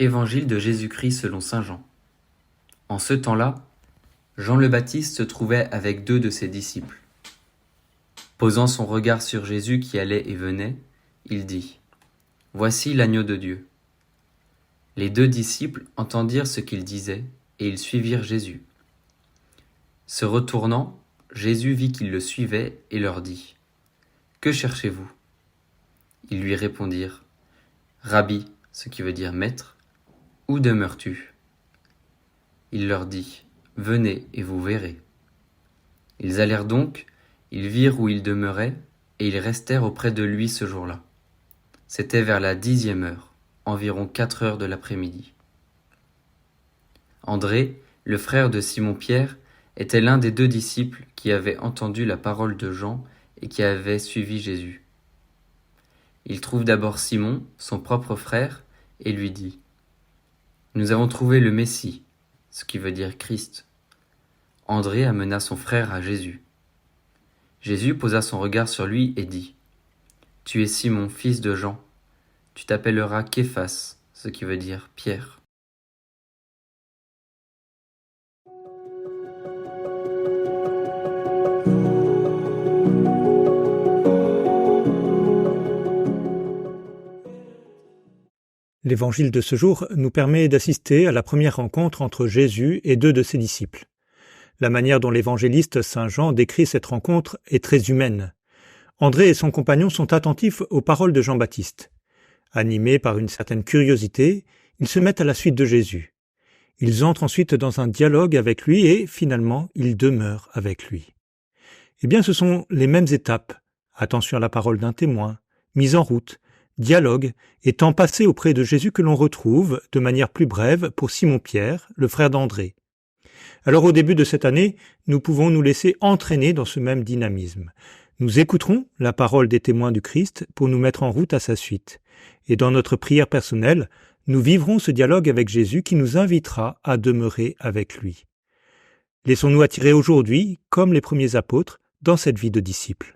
Évangile de Jésus-Christ selon saint Jean. En ce temps-là, Jean le Baptiste se trouvait avec 2 de ses disciples. Posant son regard sur Jésus qui allait et venait, il dit : « Voici l'agneau de Dieu. » Les 2 disciples entendirent ce qu'il disait, et ils suivirent Jésus. Se retournant, Jésus vit qu'ils le suivaient et leur dit : « Que cherchez-vous ? » Ils lui répondirent : « Rabbi, ce qui veut dire maître, où demeures-tu ? » Il leur dit : « Venez et vous verrez. » Ils allèrent donc, ils virent où il demeurait, et ils restèrent auprès de lui ce jour-là. C'était vers la 10e heure, environ 4 heures de l'après-midi. André, le frère de Simon-Pierre, était l'un des 2 disciples qui avaient entendu la parole de Jean et qui avaient suivi Jésus. Il trouve d'abord Simon, son propre frère, et lui dit : « Nous avons trouvé le Messie, ce qui veut dire Christ. » André amena son frère à Jésus. Jésus posa son regard sur lui et dit : « Tu es Simon, fils de Jean. Tu t'appelleras Képhas, ce qui veut dire Pierre. » L'évangile de ce jour nous permet d'assister à la première rencontre entre Jésus et 2 de ses disciples. La manière dont l'évangéliste saint Jean décrit cette rencontre est très humaine. André et son compagnon sont attentifs aux paroles de Jean-Baptiste. Animés par une certaine curiosité, ils se mettent à la suite de Jésus. Ils entrent ensuite dans un dialogue avec lui et, finalement, ils demeurent avec lui. Eh bien, ce sont les mêmes étapes. Attention à la parole d'un témoin, mise en route, dialogue et temps passé auprès de Jésus que l'on retrouve, de manière plus brève, pour Simon-Pierre, le frère d'André. Alors au début de cette année, nous pouvons nous laisser entraîner dans ce même dynamisme. Nous écouterons la parole des témoins du Christ pour nous mettre en route à sa suite. Et dans notre prière personnelle, nous vivrons ce dialogue avec Jésus qui nous invitera à demeurer avec lui. Laissons-nous attirer aujourd'hui, comme les premiers apôtres, dans cette vie de disciple.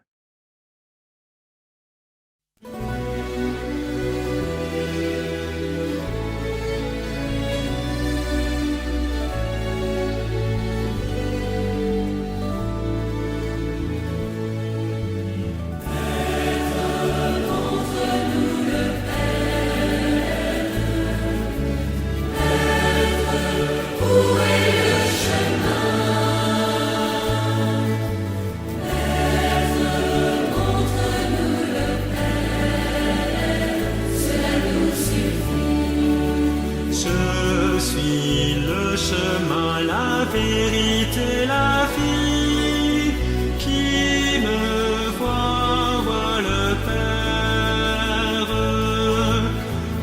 La vérité, la vie, qui me voit le Père,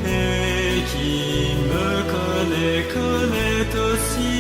et qui me connaît aussi